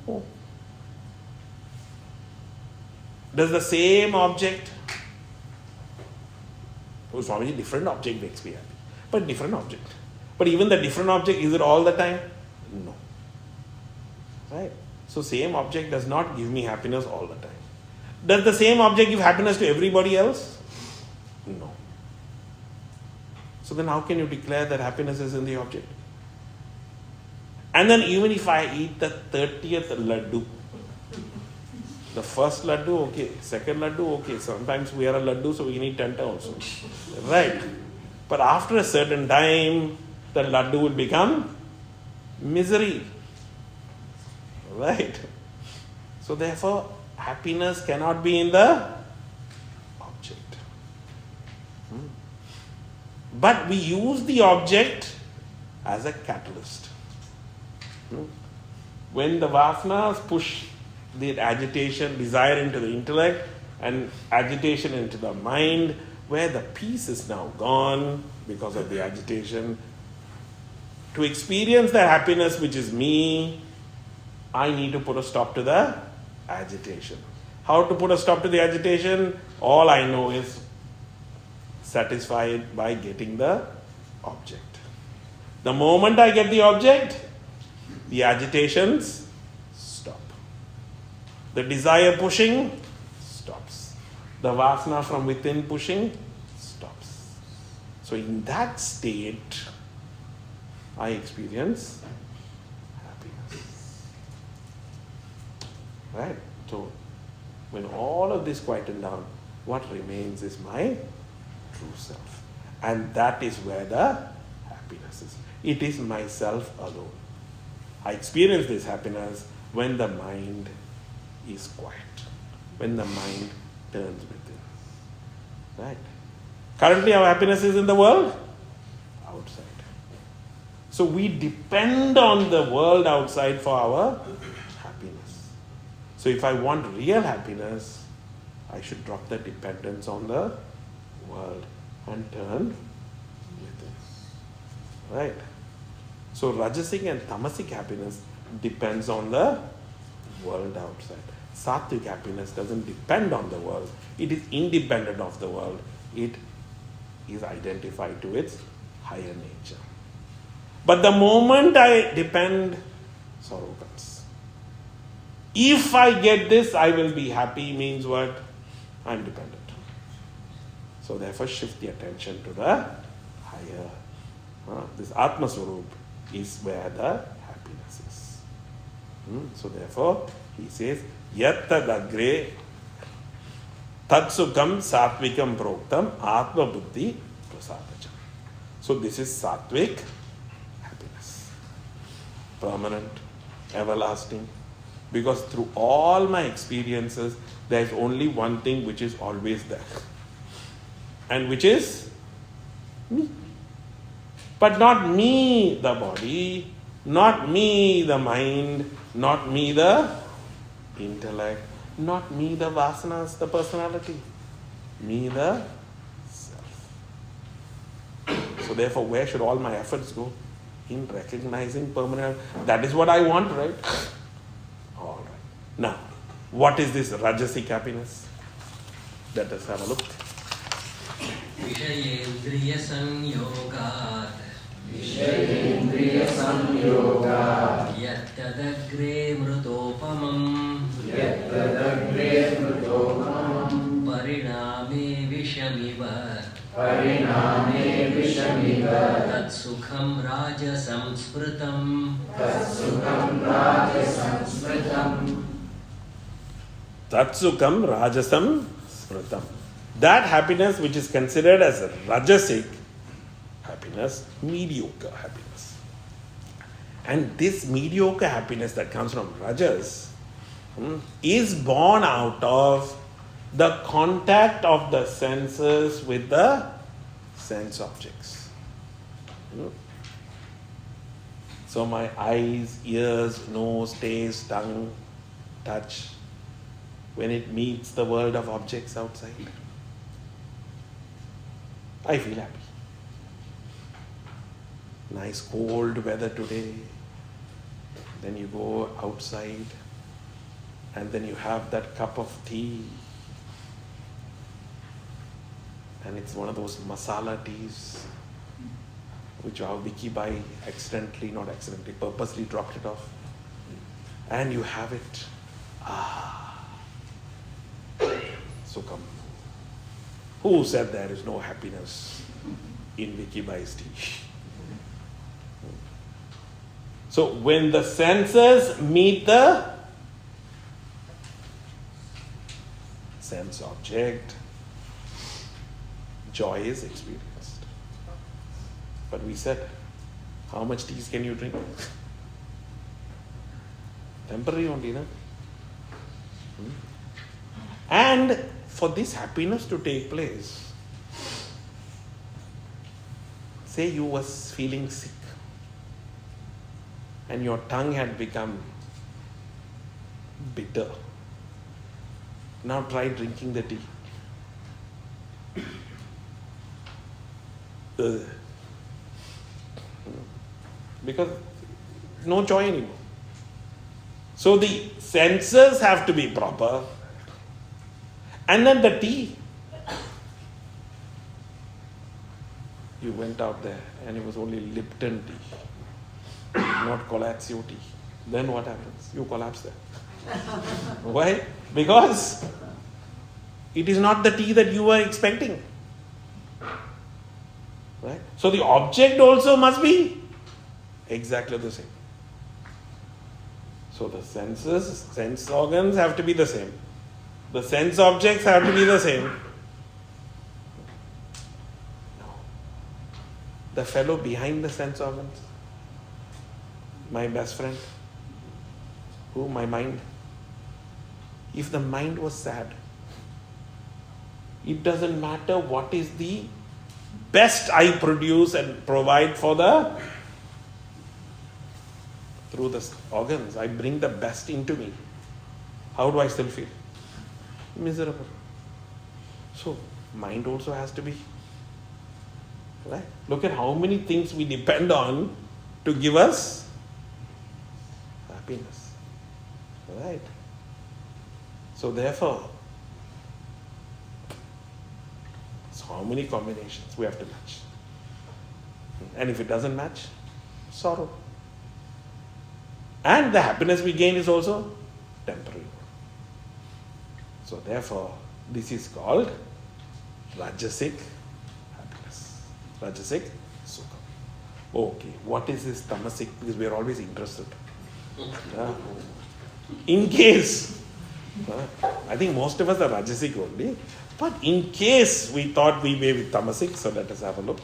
No. Does the same object, Swamiji, different object makes me happy. But different object. But even the different object, is it all the time? No. Right? So same object does not give me happiness all the time. Does the same object give happiness to everybody else? No. So then how can you declare that happiness is in the object? And then even if I eat the 30th laddu, the first laddu, okay. Second laddu, okay. Sometimes we are a laddu, so we can eat 10 also. Right. But after a certain time, the laddu will become misery. Right. So therefore, happiness cannot be in the object. But we use the object as a catalyst. When the vasanas push the agitation, desire into the intellect and agitation into the mind, where the peace is now gone because of the agitation, to experience the happiness which is me, I need to put a stop to the agitation. How to put a stop to the agitation? All I know is satisfy it by getting the object. The moment I get the object, the agitations stop. The desire pushing stops. The vasana from within pushing stops. So in that state, I experience happiness. Right? So when all of this quieten down, what remains is my true self. And that is where the happiness is. It is myself alone. I experience this happiness when the mind is quiet. When the mind turns within. Right? Currently our happiness is in the world outside. So we depend on the world outside for our happiness. So if I want real happiness, I should drop the dependence on the world and turn within. Right? So rajasic and tamasic happiness depends on the world outside. Sattvic happiness doesn't depend on the world. It is independent of the world. It is identified to its higher nature. But the moment I depend, sorrow comes. If I get this, I will be happy means what? I'm dependent. So therefore shift the attention to the higher. This Atma Swarup is where the happiness is. So therefore he says, Yatta dagre tatsukam sattvikam proktam atma buddhi prasadajam. So this is sattvic happiness. Permanent, everlasting. Because through all my experiences, there is only one thing which is always there. And which is Me. But not me, the body, not me, the mind, not me, the intellect, not me, the vasanas, the personality, me, the self. So therefore, where should all my efforts go? In recognizing permanent. That is what I want, right? All right. Now, what is this rajasic happiness? Let us have a look.
Vishayendriya sanyogat
Vishayendriya samyoga
yattadagre mrutopamam
yattadagre mrutopamam
pariname vishamiva
pariname vishamiva
tatsukham rajasam smritam
tatsukham rajasam smritam.
Tatsukam rajasam smritam. That happiness which is considered as a rajasic happiness, mediocre happiness. And this mediocre happiness that comes from rajas is born out of the contact of the senses with the sense objects. So my eyes, ears, nose, taste, tongue, touch, when it meets the world of objects outside, I feel happy. Nice cold weather today. Then you go outside and then you have that cup of tea. And it's one of those masala teas which our Vicky Bai purposely dropped it off. And you have it. Sukham. Who said there is no happiness in Vicky Bai's tea? So when the senses meet the sense object, joy is experienced. But we said, how much teas can you drink? Temporary only, no? And for this happiness to take place, say you was feeling sick and your tongue had become bitter. Now try drinking the tea. Because no joy anymore. So the senses have to be proper. And then the tea. You went out there and it was only Lipton tea, not Colatio tea. Then what happens? You collapse there. Why? Because it is not the tea that you were expecting. Right? So the object also must be exactly the same. So the senses, sense organs have to be the same. The sense objects have to be the same. No. The fellow behind the sense organs, my best friend, who? My mind. If the mind was sad, it doesn't matter what is the best I produce and provide for through the organs. I bring the best into me. How do I still feel? Miserable. So, mind also has to be. Right? Look at how many things we depend on to give us happiness. Right? So therefore, how many combinations we have to match. And if it doesn't match, sorrow. And the happiness we gain is also temporary. So therefore, this is called rajasic happiness. Rajasic sukha. Okay, what is this tamasic? Because we are always interested. In case, I think most of us are rajasic only, but in case we thought we were with tamasic, so let us have a look.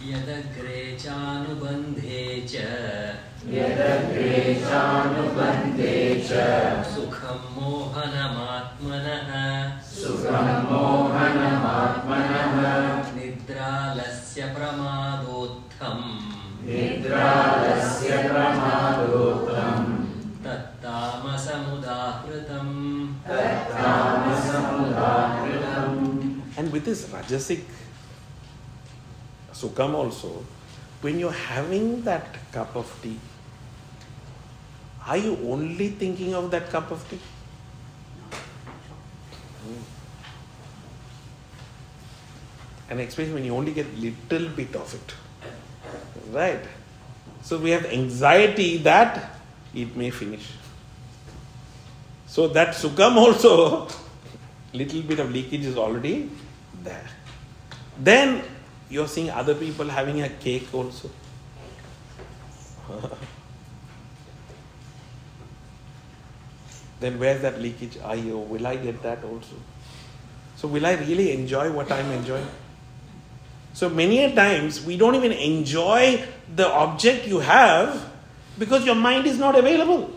Yadagre chanubandhe cha sukham mohanamatmanah
Sukham mohanamatmanah
nidra Nidralasya Pramadotham
Nidralasya Pramadotam
Tattamasamudahritam.
Tattamasamudahritam.
And with this rajasic sukham also, when you're having that cup of tea, are you only thinking of that cup of tea? And especially when you only get little bit of it. Right? So we have anxiety that it may finish. So that sukham also, little bit of leakage is already there. Then you're seeing other people having a cake also. Then where's that leakage? Will I get that also? So will I really enjoy what I'm enjoying? So many a times we don't even enjoy the object you have because your mind is not available.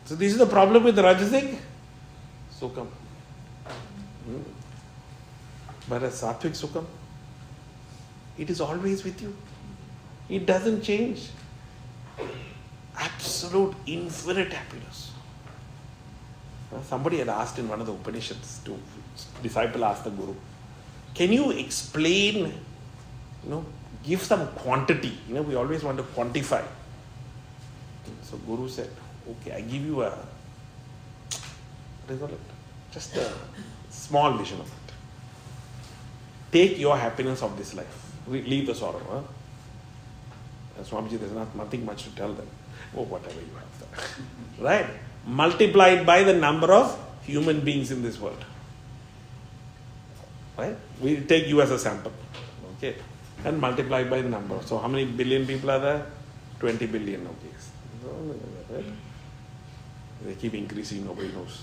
So this is the problem with the Rajasic Sukham. But a Sattvic Sukham, it is always with you. It doesn't change. Absolute infinite happiness. Somebody had asked in one of the Upanishads, disciple asked the Guru, can you explain, give some quantity? We always want to quantify. So Guru said, okay, I give you just a small vision of it. Take your happiness of this life. Leave the sorrow. Swamiji, there's nothing much to tell them. Oh, whatever you have there. Right? Multiplied by the number of human beings in this world. Right? We take you as a sample. Okay? And multiplied by the number. So how many billion people are there? 20 billion. Okay. Right? They keep increasing, nobody knows.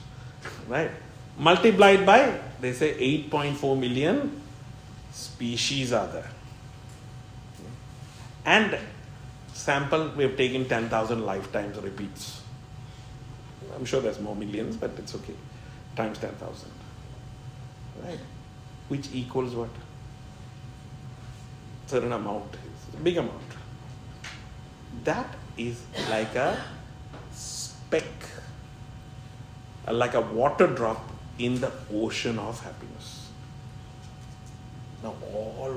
Right? Multiplied by, they say 8.4 million species are there. And sample, we have taken 10,000 lifetimes repeats. I'm sure there's more millions, but it's okay. Times 10,000. Right? Which equals what? Certain amount. It's a big amount. That is like a speck, like a water drop in the ocean of happiness. Now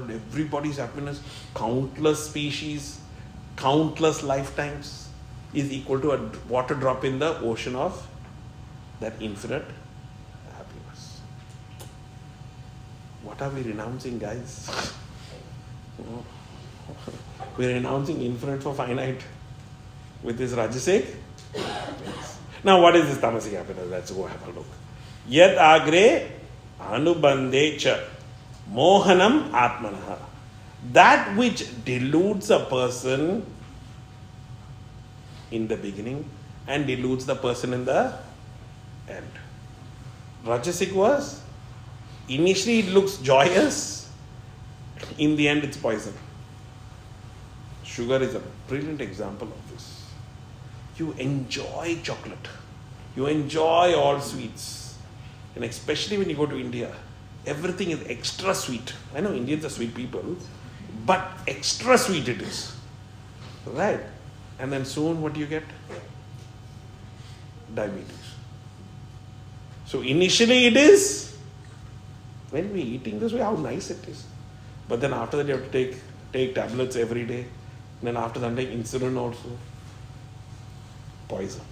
everybody's happiness, countless species, countless lifetimes is equal to a water drop in the ocean of that infinite happiness. What are we renouncing, guys? We're renouncing infinite for finite with this Rajasic happiness. Now what is this Tamasic happiness? Let's go have a look. Yad agre anubandhe cha mohanam atmanaha. That which deludes a person in the beginning and deludes the person in the end. Rajasic was, initially it looks joyous, in the end it's poison. Sugar is a brilliant example of this. You enjoy chocolate. You enjoy all sweets. And especially when you go to India, everything is extra sweet. I know Indians are sweet people, but extra sweet it is. Right? And then soon what do you get? Diabetes. So initially it is, when we're eating this way, how nice it is. But then after that you have to take tablets every day. And then after that take insulin also. Poison.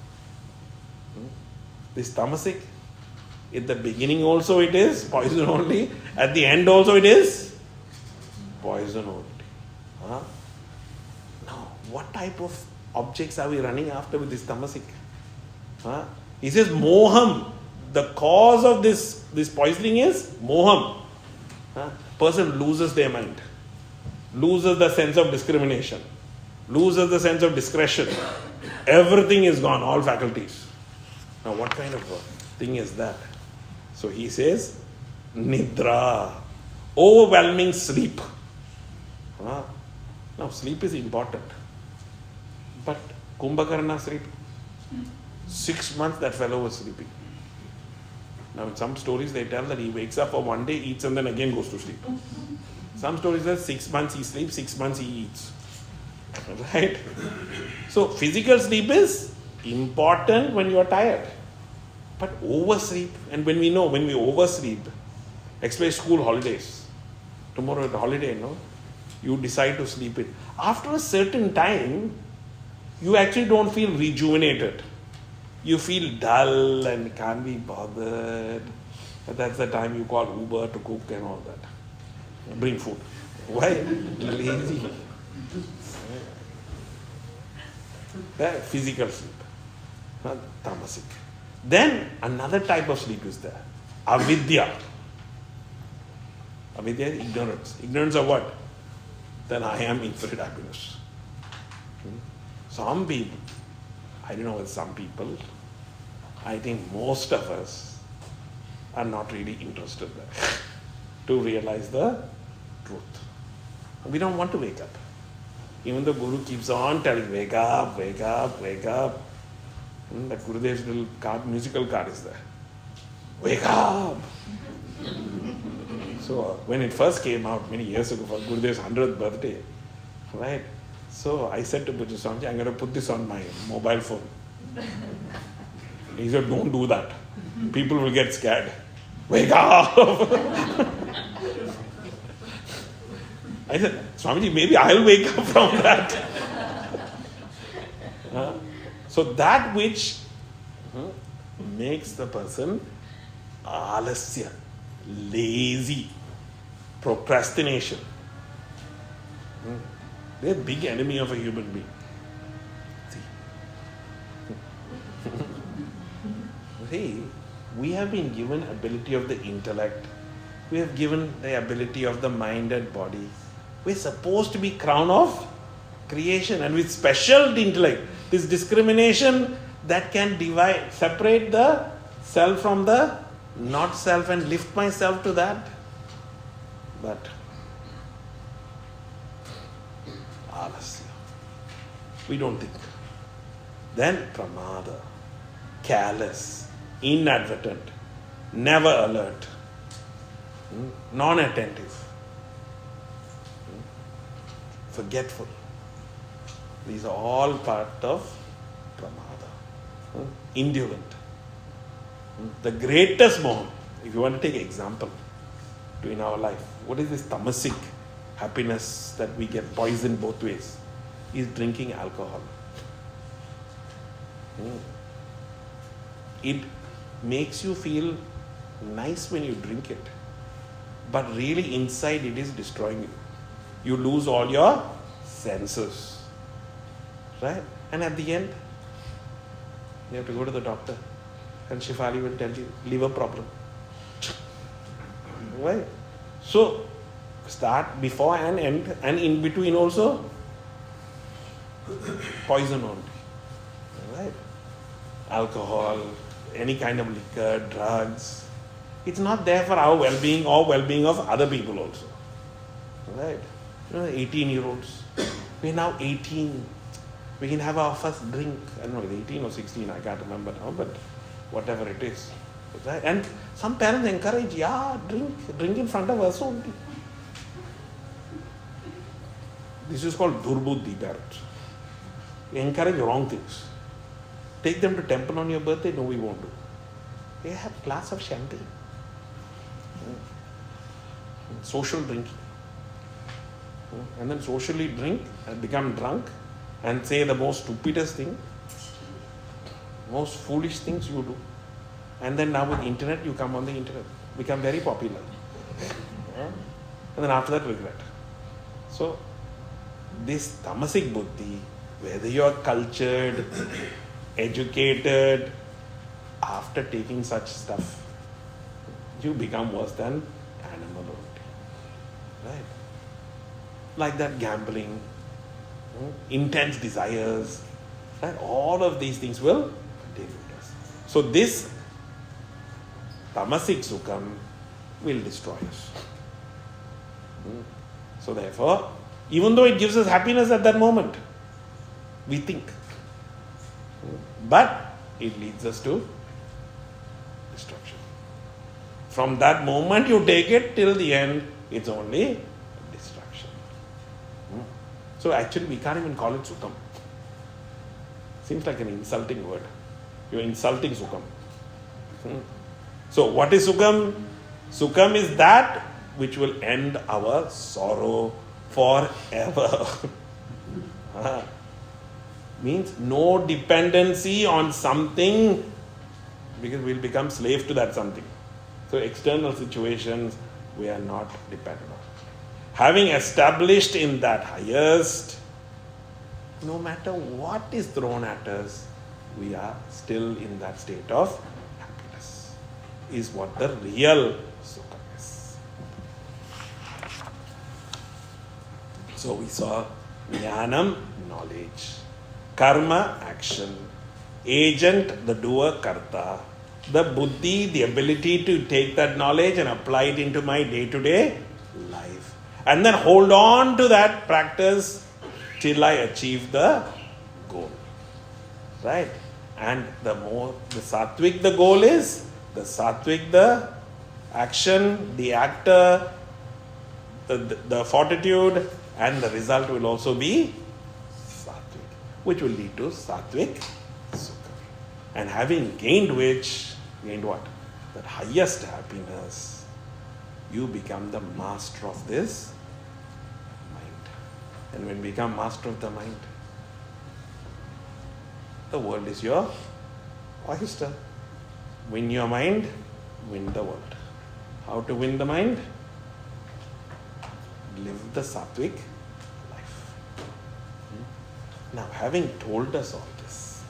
This tamasic, at the beginning also it is poison only. At the end also it is poison only. Now, what type of objects are we running after with this tamasic? He says moham. The cause of this poisoning is moham. Person loses their mind. Loses the sense of discrimination. Loses the sense of discretion. Everything is gone, all faculties. Now what kind of thing is that? So he says, nidra. Overwhelming sleep. Now sleep is important. But Kumbhakarna sleep. 6 months that fellow was sleeping. Now in some stories they tell that he wakes up for one day, eats and then again goes to sleep. Some stories say 6 months he sleeps, 6 months he eats. Right? So physical sleep is important when you are tired. But oversleep, and when we oversleep, especially school holidays, tomorrow is a holiday, no? You decide to sleep it. After a certain time, you actually don't feel rejuvenated. You feel dull and can't be bothered. But that's the time you call Uber to cook and all that. Bring food. Why? Lazy. Physical sleep. Tamasic. Then another type of sleep is there. Avidya. Avidya is ignorance. Ignorance of what? Then I am infinite happiness. Some people, I don't know what some people, I think most of us are not really interested there to realize the truth. We don't want to wake up. Even the Guru keeps on telling, wake up, wake up, wake up. That Gurudev's little card, musical card is there. Wake up! So when it first came out many years ago for Gurudev's 100th birthday, right? So I said to Puja Swamiji, I'm going to put this on my mobile phone. He said, don't do that. People will get scared. Wake up! I said, Swamiji, maybe I'll wake up from that. So that which makes the person alasya, lazy, procrastination. They're a big enemy of a human being. See, we have been given ability of the intellect. We have given the ability of the mind and body. We're supposed to be crown of creation, and with special intellect, this discrimination that can divide, separate the self from the not self and lift myself to that. But alasya. We don't think. Then pramada, careless, inadvertent, never alert, non-attentive, forgetful. These are all part of pramada. Indolent. The greatest mohan, if you want to take example to in our life, what is this tamasic happiness that we get poisoned both ways? Is drinking alcohol. It makes you feel nice when you drink it, but really inside it is destroying you. You lose all your senses, right? And at the end, you have to go to the doctor, and Shifali will tell you, liver problem. Right? So, start before and end, and in between also, poison only. Right? Alcohol, any kind of liquor, drugs. It's not there for our well-being or well-being of other people also. Right? 18-year-olds. We're now 18. We can have our first drink. I don't know, 18 or 16, I can't remember now, but whatever it is. Right? And some parents encourage, drink in front of us only. This is called durbuddhi parents. We encourage wrong things. Take them to temple on your birthday, no, we won't do. They have a glass of champagne. Social drinking. And then socially drink and become drunk and say the most stupidest thing, most foolish things you do. And then now with internet, you come on the internet, become very popular. And then after that, regret. So, this tamasic buddhi, whether you are cultured, educated, after taking such stuff, you become worse than animal only. Right? Like that gambling, intense desires, right? All of these things will deal with us. So this tamasic sukham will destroy us. So therefore, even though it gives us happiness at that moment, we think. But it leads us to destruction. From that moment you take it till the end, it's only distraction. So actually we can't even call it Sukham. Seems like an insulting word. You're insulting Sukham. So what is Sukham? Sukham is that which will end our sorrow forever. Means no dependency on something, because we'll become slave to that something. So external situations we are not dependent on. Having established in that highest, no matter what is thrown at us, we are still in that state of happiness. Is what the real Sukha is. So we saw Jnanam, knowledge. Karma, action. Agent, the doer, karta. The buddhi, the ability to take that knowledge and apply it into my day-to-day life. And then hold on to that practice till I achieve the goal. Right? And the sattvic the goal is, the sattvic the action, the actor, the fortitude, and the result will also be sattvic, which will lead to sattvic sukha. And having gained which, gained what? That highest happiness, you become the master of this mind. And when you become master of the mind, the world is your oyster. Win your mind, win the world. How to win the mind? Live the sattvic life. Now, having told us all this,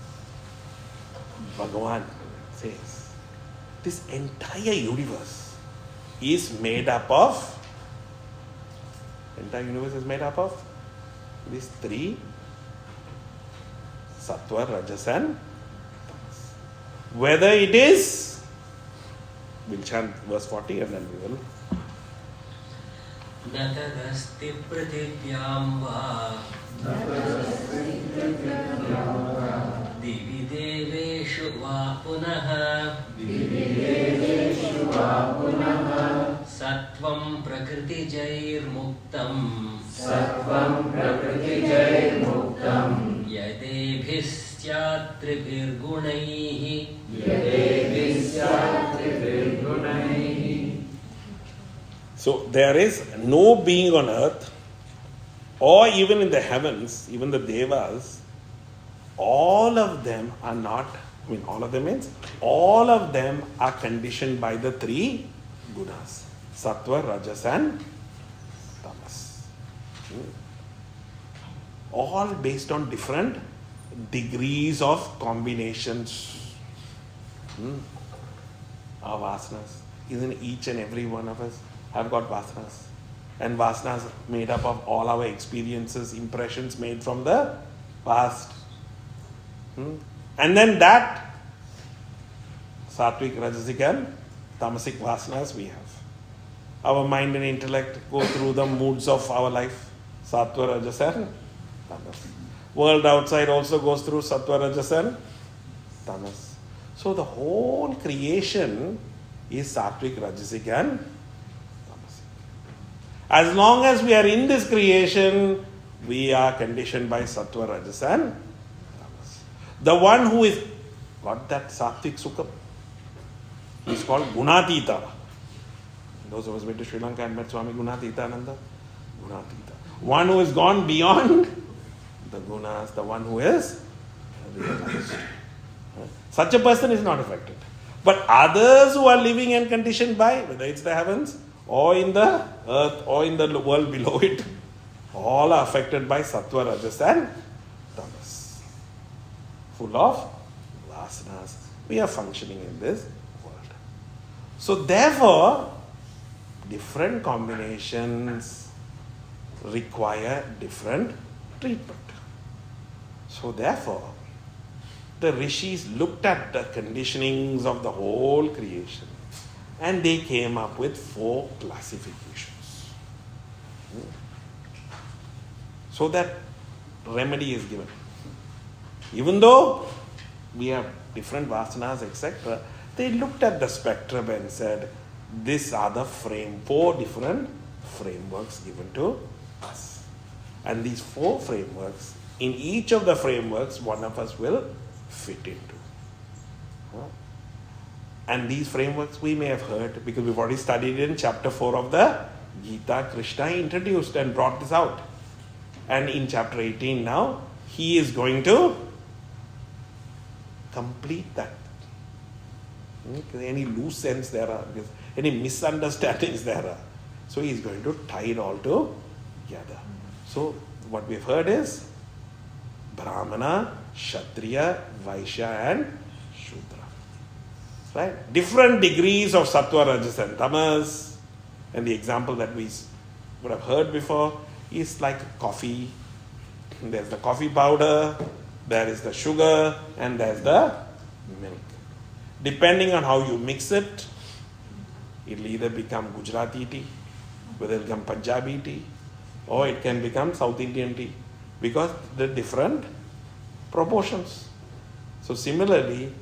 Bhagavan says, this entire universe is made up of, these three, Sattva, Rajas and Tamas. Whether it is, we'll chant verse 40 and then we will.
Natadasti prithivyam va divi deveshu va punaha sattvam prakriti jair muktam yadebhisyat tribhirgunaihi
So there is no being on earth or even in the heavens, even the devas, all of them are not, all of them means, all of them are conditioned by the three gunas, Sattva, Rajas and Tamas. All based on different degrees of combinations. Our vasanas, isn't each and every one of us have got vasanas? And vasanas made up of all our experiences, impressions made from the past. And then that sattvic, rajasic and tamasic vasanas we have. Our mind and intellect go through the moods of our life. Sattva, Rajas and Tamas. World outside also goes through Sattva, Rajas and Tamas. So the whole creation is sattvic, rajasic and tamasic. As long as we are in this creation, we are conditioned by Sattva, Rajas and Tamas. The one who is got that sattvic sukha, he is called Gunatita. Those of us went to Sri Lanka and met Swami Gunatitananda. Gunatita. One who has gone beyond the gunas, the one who is realized. Such a person is not affected. But others who are living and conditioned by, whether it's the heavens or in the earth or in the world below it, all are affected by Sattva, Rajas and Tamas. Full of vasanas. We are functioning in this world. So therefore, different combinations require different treatment. So therefore, the rishis looked at the conditionings of the whole creation and they came up with 4 classifications. So that remedy is given. Even though we have different vasanas, etc., they looked at the spectrum and said, These are the four different frameworks given to us. And these four frameworks, in each of the frameworks, one of us will fit into. And these frameworks we may have heard because we've already studied in chapter 4 of the Geeta. Krishna introduced and brought this out. And in chapter 18 now, he is going to complete that. Any loose ends there are, any misunderstandings there are. So he is going to tie it all together. So what we've heard is Brahmana, Kshatriya, Vaishya and Shudra. Right? Different degrees of Sattva, Rajas and Tamas. And the example that we would have heard before is like coffee. There's the coffee powder, there is the sugar, and there's the milk. Depending on how you mix it, it'll either become Gujarati tea, whether it'll become Punjabi tea, or it can become South Indian tea, because the different proportions. So similarly,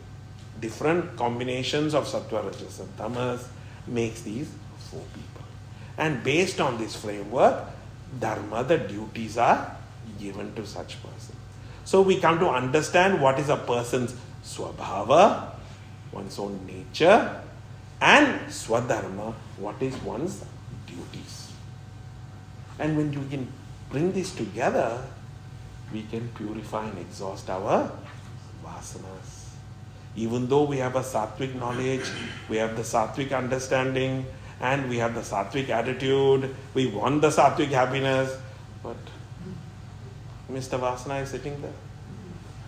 different combinations of Sattva, Rajas and Tamas makes these four people. And based on this framework, Dharma, the duties are given to such person. So we come to understand what is a person's Swabhava, one's own nature, and Swadharma, what is one's duties. And when you can bring this together, we can purify and exhaust our vasanas. Even though we have a sattvic knowledge, we have the sattvic understanding, and we have the sattvic attitude, we want the sattvic happiness, but Mr. Vasana is sitting there.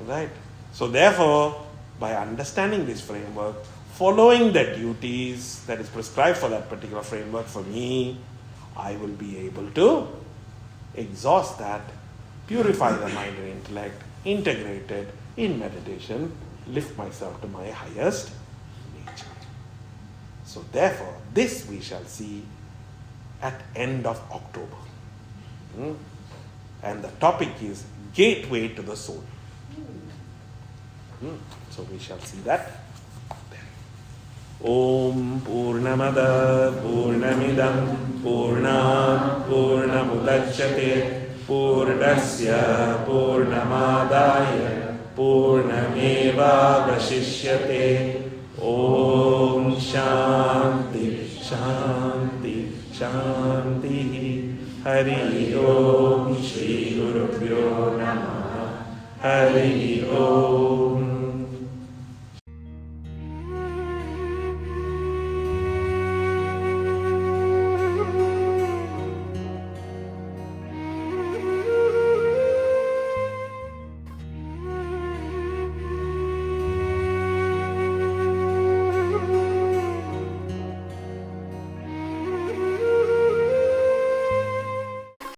Right? So therefore, by understanding this framework, following the duties that is prescribed for that particular framework for me, I will be able to exhaust that, purify the mind and intellect, integrate it in meditation, lift myself to my highest nature. So therefore, this we shall see at end of October. And the topic is Gateway to the Soul. So we shall see that then. Om Purnamada Purnamidam Purnam Purnamudachyate Purnasya Purnamadaya Purnameva Vashishyate. Om Shanti Shanti Shanti. Hari Om Shri Gurubhyo Namaha. Hari Om.